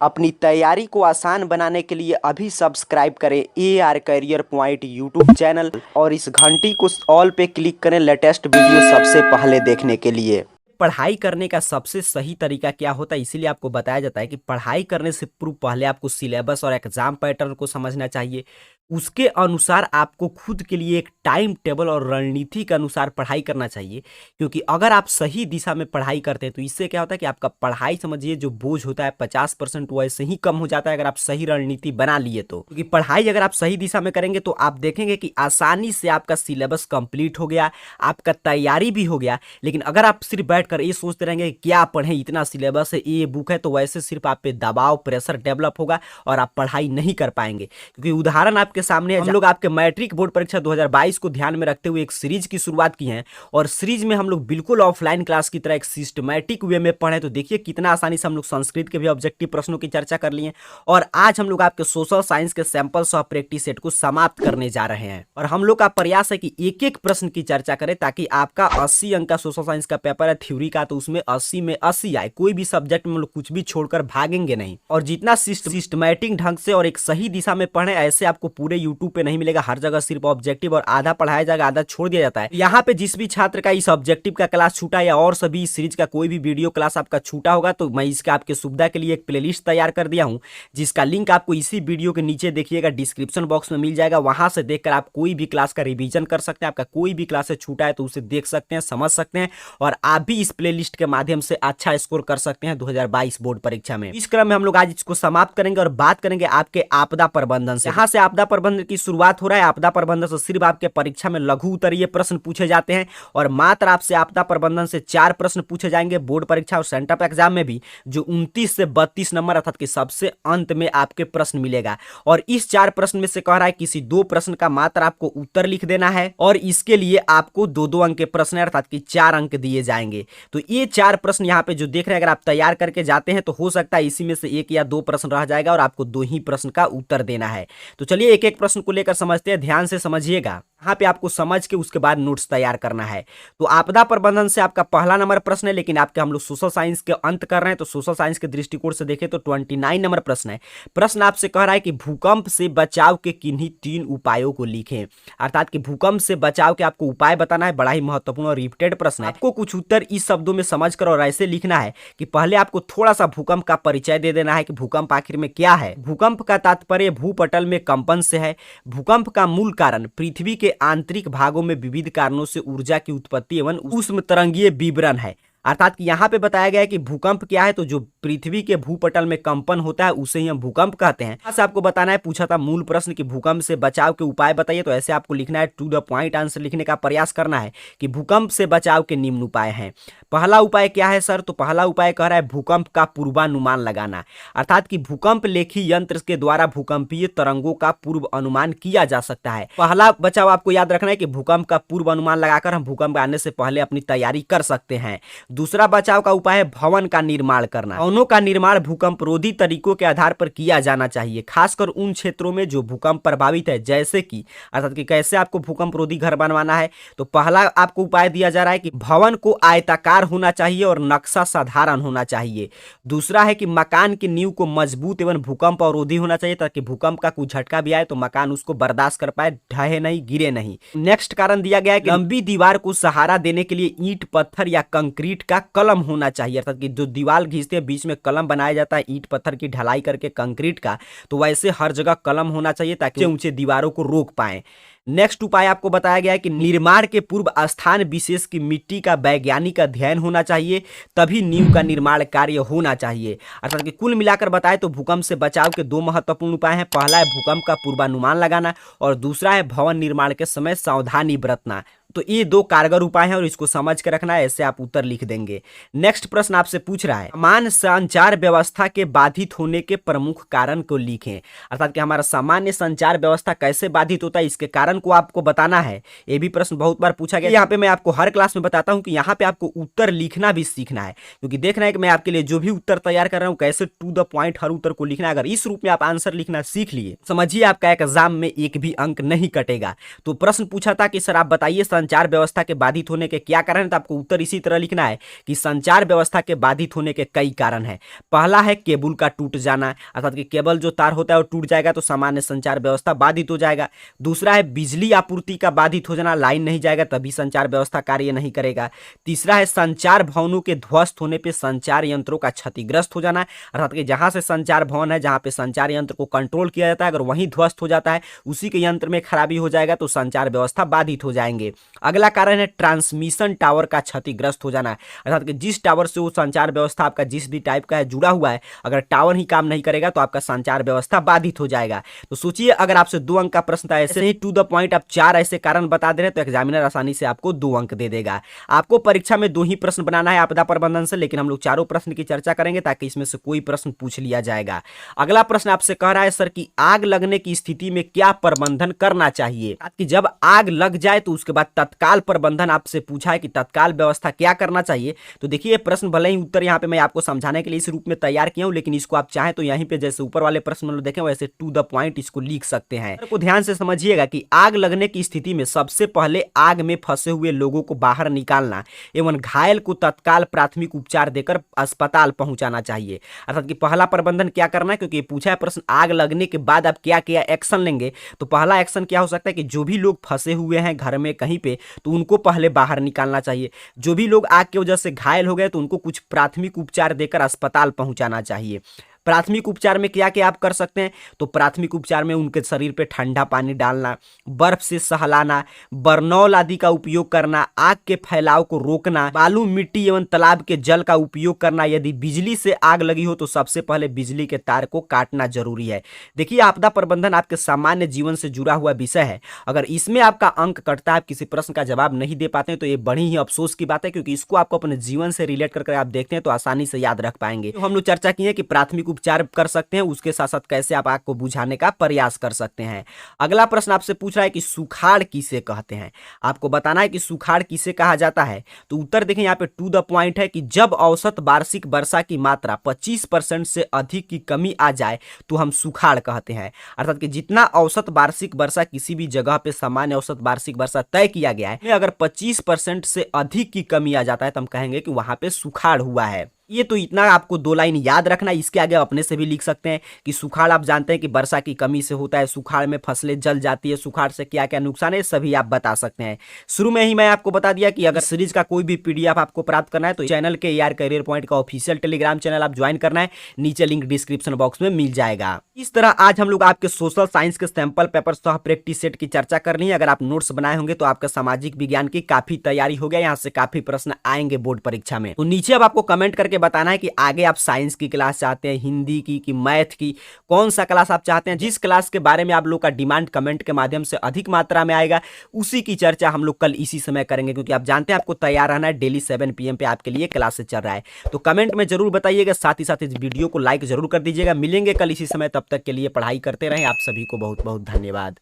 अपनी तैयारी को आसान बनाने के लिए अभी सब्सक्राइब करें AR career point YouTube channel और इस घंटी को ऑल पे क्लिक करें लेटेस्ट वीडियो सबसे पहले देखने के लिए। पढ़ाई करने का सबसे सही तरीका क्या होता है, इसीलिए आपको बताया जाता है कि पढ़ाई करने से पूर्व पहले आपको सिलेबस और एग्जाम पैटर्न को समझना चाहिए। उसके अनुसार आपको खुद के लिए एक टाइम टेबल और रणनीति के अनुसार पढ़ाई करना चाहिए, क्योंकि अगर आप सही दिशा में पढ़ाई करते हैं तो इससे क्या होता है कि आपका पढ़ाई समझिए जो बोझ होता है 50% वो ऐसे ही कम हो जाता है अगर आप सही रणनीति बना लिए तो। क्योंकि पढ़ाई अगर आप सही दिशा में करेंगे तो आप देखेंगे कि आसानी से आपका सिलेबस कंप्लीट हो गया, आपका तैयारी भी हो गया। लेकिन अगर आप सिर्फ बैठकर ये सोचते रहेंगे क्या पढ़ें, इतना सिलेबस है, ये बुक है, तो वैसे सिर्फ आप पे दबाव प्रेशर डेवलप होगा और आप पढ़ाई नहीं कर पाएंगे। क्योंकि उदाहरण आपके सामने हम लोग आपके मैट्रिक बोर्ड परीक्षा 2022 को ध्यान में रखते हुए एक सीरीज की शुरुआत की है और सीरीज में हम लोग बिल्कुल ऑफलाइन क्लास की तरह एक सिस्टमैटिक वे में पढ़े। तो देखिए कितना आसानी से हम लोग संस्कृत के भी ऑब्जेक्टिव प्रश्नों की चर्चा कर लिए और आज हम लोग आपके सोशल साइंस के सैंपल्स और प्रैक्टिस सेट को समाप्त करने जा रहे हैं। और हम लोग का प्रयास है कि एक एक प्रश्न की चर्चा करें ताकि आपका 80 अंक का सोशल साइंस का पेपर है थ्योरी का, तो उसमें 80 में 80 आए। कोई भी सब्जेक्ट में हम लोग कुछ भी छोड़कर भागेंगे नहीं। और जितना सिस्टमैटिक ढंग से और एक सही दिशा में पढ़े ऐसे आपको पूरे यूट्यूब पे नहीं मिलेगा। हर जगह सिर्फ ऑब्जेक्टिव और आधा पढ़ाया जाएगा, आधा छोड़ दिया जाता है। यहाँ पे जिस भी छात्र का इस ऑब्जेक्टिव का क्लास छूटा या और सभी इस सीरीज का कोई भी वीडियो क्लास आपका छूटा होगा तो मैं इसका आपके सुविधा के लिए एक प्लेलिस्ट तैयार कर दिया हूँ, जिसका लिंक आपको इसी वीडियो के नीचे देखिएगा डिस्क्रिप्शन बॉक्स में मिल जाएगा। वहां से देखकर आप कोई भी क्लास का रिवीजन कर सकते हैं। आपका कोई भी क्लास से छूटा है तो उसे देख सकते हैं, समझ सकते हैं और आप भी इस प्लेलिस्ट के माध्यम से अच्छा स्कोर कर सकते हैं 2022 बोर्ड परीक्षा में। इस क्रम में हम लोग आज इसको समाप्त करेंगे और बात करेंगे आपके आपदा प्रबंधन से। यहाँ से आपदा प्रबंधन की शुरुआत हो रहा है। आपदा प्रबंधन से सिर्फ आपके परीक्षा में लघु उत्तरीय प्रश्न पूछे जाते हैं और मात्र आपसे आपदा प्रबंधन से 4 प्रश्न पूछे जाएंगे बोर्ड परीक्षा और सेंटअप एग्जाम में भी, जो 29 से 32 नंबर अर्थात कि सबसे अंत में आपके प्रश्न मिलेगा। और इस 4 प्रश्न में से कह रहा है किसी 2 प्रश्न का मात्र आपको उत्तर लिख देना है और इसके लिए आपको 2-2 अंक के प्रश्न अर्थात कि 4 अंक दिए जाएंगे। तो ये 4 प्रश्न यहाँ पे जो देख रहे हैं अगर आप तैयार करके जाते हैं तो हो सकता है इसी में से 1 या 2 प्रश्न रह जाएगा और आपको 2 ही प्रश्न का उत्तर देना है। तो चलिए एक एक प्रश्न को लेकर समझते हैं, ध्यान से समझिएगा। यहाँ पे आपको समझ के उसके बाद नोट्स तैयार करना है। तो आपदा प्रबंधन से आपका पहला नंबर प्रश्न है, लेकिन आपके हम लोग सोशल साइंस के अंत कर रहे हैं तो सोशल साइंस के दृष्टिकोण से देखें तो 29 नंबर प्रश्न है। प्रश्न आपसे कह रहा है कि भूकंप से बचाव के किन्हीं 3 उपायों को लिखें। अर्थात कि भूकंप से बचाव के आपको उपाय बताना है। बड़ा ही महत्वपूर्ण और रिपीटेड प्रश्न है। आपको कुछ उत्तर इस शब्दों में समझकर और ऐसे लिखना है कि पहले आपको थोड़ा सा भूकंप का परिचय दे देना है कि भूकंप आखिर में क्या है। भूकंप का तात्पर्य भूपटल में कंपन से है। भूकंप का मूल कारण पृथ्वी के आंतरिक भागों में विविध कारणों से ऊर्जा की उत्पत्ति एवं उष्ण तरंगीय विवरण है। अर्थात कि यहाँ पे बताया गया है कि भूकंप क्या है, तो जो पृथ्वी के भूपटल में कंपन होता है उसे ही हम भूकंप कहते हैं। यहाँ से आपको बताना है, पूछा था मूल प्रश्न कि भूकंप से बचाव के उपाय बताइए, तो ऐसे आपको लिखना है, टू द पॉइंट आंसर लिखने का प्रयास करना है कि भूकंप से बचाव के निम्न उपाय हैं। पहला उपाय क्या है सर? तो पहला उपाय कह रहा है भूकंप का पूर्वानुमान लगाना। अर्थात कि भूकंप लेखी यंत्र के द्वारा भूकंपीय तरंगों का पूर्व अनुमान किया जा सकता है। पहला बचाव आपको याद रखना है कि भूकंप का पूर्व अनुमान लगाकर हम भूकंप आने से पहले अपनी तैयारी कर सकते हैं। दूसरा बचाव का उपाय है भवन का निर्माण करना। भवनों का निर्माण भूकंप रोधी तरीकों के आधार पर किया जाना चाहिए, खासकर उन क्षेत्रों में जो भूकंप प्रभावित है, जैसे कि अर्थात कि कैसे आपको भूकंप रोधी घर बनवाना है। तो पहला आपको उपाय दिया जा रहा है कि भवन को आयताकार होना चाहिए और नक्शा साधारण होना चाहिए। दूसरा है कि मकान की नींव को मजबूत एवं भूकंप अवरोधी होना चाहिए ताकि भूकंप का कुछ झटका भी आए तो मकान उसको बर्दाश्त कर पाए, ढहे नहीं, गिरे नहीं। नेक्स्ट कारण दिया गया है कि लंबी दीवार को सहारा देने के लिए ईंट, पत्थर या कंक्रीट का कलम होना चाहिए। अर्थात कि जो दीवार घिसते हैं बीच में कलम बनाया जाता है ईंट पत्थर की ढलाई करके कंक्रीट का, तो वैसे हर जगह कलम होना चाहिए ताकि ऊंचे दीवारों को रोक पाए। नेक्स्ट उपाय आपको बताया गया है कि निर्माण के पूर्व स्थान विशेष की मिट्टी का वैज्ञानिक अध्ययन होना चाहिए, तभी नींव का निर्माण कार्य होना चाहिए। अर्थात कि कुल मिलाकर बताएं तो भूकंप से बचाव के 2 महत्वपूर्ण उपाय हैं। पहला है भूकंप का पूर्वानुमान लगाना और दूसरा है भवन निर्माण के समय सावधानी बरतना। तो ये 2 कारगर उपाय हैं और इसको समझ के रखना है, ऐसे आप उत्तर लिख देंगे। नेक्स्ट प्रश्न आपसे पूछ रहा है सामान्य संचार व्यवस्था के बाधित होने के प्रमुख कारण को लिखें। अर्थात कि हमारा सामान्य संचार व्यवस्था कैसे बाधित होता है, इसके कारण को आपको बताना है। ये भी प्रश्न बहुत बार पूछा गया। यहाँ पे मैं आपको हर क्लास में बताता हूँ कि यहाँ पे आपको उत्तर लिखना भी सीखना है, क्योंकि देखना है कि मैं आपके लिए जो भी उत्तर तैयार कर रहा हूँ कैसे टू द पॉइंट हर उत्तर को लिखना है। अगर इस रूप में आप आंसर लिखना सीख लिए, समझिए आपका एग्जाम में 1 भी अंक नहीं कटेगा। तो प्रश्न पूछा था कि सर आप बताइए संचार व्यवस्था के बाधित होने के क्या कारण है, तो आपको उत्तर इसी तरह लिखना है कि संचार व्यवस्था के बाधित होने के कई कारण है। पहला है केबल का टूट जाना, अर्थात कि केबल जो तार होता है वो टूट जाएगा तो सामान्य संचार व्यवस्था बाधित हो जाएगा। दूसरा है बिजली आपूर्ति का बाधित हो जाना, लाइन नहीं जाएगा तभी संचार व्यवस्था कार्य नहीं करेगा। तीसरा है संचार भवनों के ध्वस्त होने पे संचार यंत्रों का क्षतिग्रस्त हो जाना, अर्थात कि जहां से संचार भवन है, जहां पे संचार यंत्र को कंट्रोल किया जाता है, अगर वहीं ध्वस्त हो जाता है, उसी के यंत्र में खराबी हो जाएगा तो संचार व्यवस्था बाधित हो जाएंगे। अगला कारण है ट्रांसमिशन टावर का क्षतिग्रस्त हो जाना, अर्थात कि जिस टावर से वो संचार व्यवस्था आपका जिस भी टाइप का है जुड़ा हुआ है, अगर टावर ही काम नहीं करेगा तो आपका संचार व्यवस्था बाधित हो जाएगा। तो सोचिए अगर आपसे 2 अंक का प्रश्न था, ऐसे ही टू द पॉइंट आप 4 ऐसे कारण बता दे रहे हैं तो एग्जामिनर आसानी से आपको 2 अंक दे देगा। आपको परीक्षा में 2 ही प्रश्न बनाना है आपदा प्रबंधन से, लेकिन हम लोग चारों प्रश्न की चर्चा करेंगे ताकि इसमें से कोई प्रश्न पूछ लिया जाएगा। अगला प्रश्न आपसे कह रहा है सर कि आग लगने की स्थिति में क्या प्रबंधन करना चाहिए, कि जब आग लग जाए तो उसके बाद तत्काल प्रबंधन आपसे पूछा है कि तत्काल व्यवस्था क्या करना चाहिए। तो देखिए प्रश्न भले ही उत्तर यहाँ पे मैं आपको समझाने के लिए इस रूप में तैयार किया हूं, लेकिन इसको आप चाहें तो यहीं पे जैसे ऊपर वाले प्रश्न में देखें वैसे टू द पॉइंट इसको लिख सकते हैं। को ध्यान से समझिएगा कि आग लगने की स्थिति में सबसे पहले आग में फंसे हुए लोगों को बाहर निकालना एवं घायल को तत्काल प्राथमिक उपचार देकर अस्पताल पहुंचाना चाहिए। अर्थात कि पहला प्रबंधन क्या करना है, क्योंकि पूछा है प्रश्न आग लगने के बाद आप क्या क्या एक्शन लेंगे, तो पहला एक्शन क्या हो सकता है कि जो भी लोग फंसे हुए हैं घर में कहीं पे तो उनको पहले बाहर निकालना चाहिए। जो भी लोग आग की वजह से घायल हो गए तो उनको कुछ प्राथमिक उपचार देकर अस्पताल पहुंचाना चाहिए। प्राथमिक उपचार में क्या क्या आप कर सकते हैं, तो प्राथमिक उपचार में उनके शरीर पे ठंडा पानी डालना, बर्फ से सहलाना, बरनौल आदि का उपयोग करना, आग के फैलाव को रोकना, बालू मिट्टी एवं तालाब के जल का उपयोग करना। यदि बिजली से आग लगी हो तो सबसे पहले बिजली के तार को काटना जरूरी है। देखिए आपदा प्रबंधन आपके सामान्य जीवन से जुड़ा हुआ विषय है, अगर इसमें आपका अंक कटता है, आप किसी प्रश्न का जवाब नहीं दे पाते हैं तो ये बड़ी ही अफसोस की बात है, क्योंकि इसको आपको अपने जीवन से रिलेट करके आप देखते हैं तो आसानी से याद रख पाएंगे। तो हम लोग चर्चा की है कि प्राथमिक उपचार कर सकते हैं, उसके साथ साथ कैसे आप आग को बुझाने का प्रयास कर सकते हैं। अगला प्रश्न आपसे पूछ रहा है कि सुखाड़ किसे कहते हैं, आपको बताना है कि सुखाड़ किसे कहा जाता है। तो उत्तर देखें यहाँ पे टू द पॉइंट है कि जब औसत वार्षिक वर्षा की मात्रा 25% से अधिक की कमी आ जाए तो हम सुखाड़ कहते हैं। अर्थात कि जितना औसत वार्षिक वर्षा किसी भी जगह पे सामान्य औसत वार्षिक वर्षा तय किया गया है, अगर 25% से अधिक की कमी आ जाता है तो हम कहेंगे कि वहां पे सुखाड़ हुआ है। ये तो इतना आपको 2 लाइन याद रखना, इसके आगे अपने से भी लिख सकते हैं कि सुखाड़ आप जानते हैं कि वर्षा की कमी से होता है, सुखाड़ में फसलें जल जाती है, सुखाड़ से क्या क्या नुकसान है सभी आप बता सकते हैं। शुरू में ही मैं आपको बता दिया कि अगर सीरीज का कोई भी पीडीएफ आपको प्राप्त करना है तो चैनल के AR करियर पॉइंट का ऑफिशियल टेलीग्राम चैनल आप ज्वाइन करना है, नीचे लिंक डिस्क्रिप्शन बॉक्स में मिल जाएगा। इस तरह आज हम लोग आपके सोशल साइंस के सैंपल पेपर सह प्रैक्टिस सेट की चर्चा करनी है। अगर आप नोट्स बनाए होंगे तो आपका सामाजिक विज्ञान की काफी तैयारी हो गया, यहाँ से काफी प्रश्न आएंगे बोर्ड परीक्षा में। तो नीचे अब आपको कमेंट करके बताना है कि आगे आप साइंस की क्लास चाहते हैं, हिंदी की कि मैथ की, कौन सा क्लास आप चाहते हैं। जिस क्लास के बारे में आप लोग का डिमांड कमेंट के माध्यम से अधिक मात्रा में आएगा उसी की चर्चा हम लोग कल इसी समय करेंगे, क्योंकि आप जानते हैं आपको तैयार रहना है, डेली 7 PM पे आपके लिए क्लासेस चल रहा है। तो कमेंट में जरूर बताइएगा, साथ ही साथ इस वीडियो को लाइक जरूर कर दीजिएगा। मिलेंगे कल इसी समय, तब तक के लिए पढ़ाई करते रहें। आप सभी को बहुत बहुत धन्यवाद।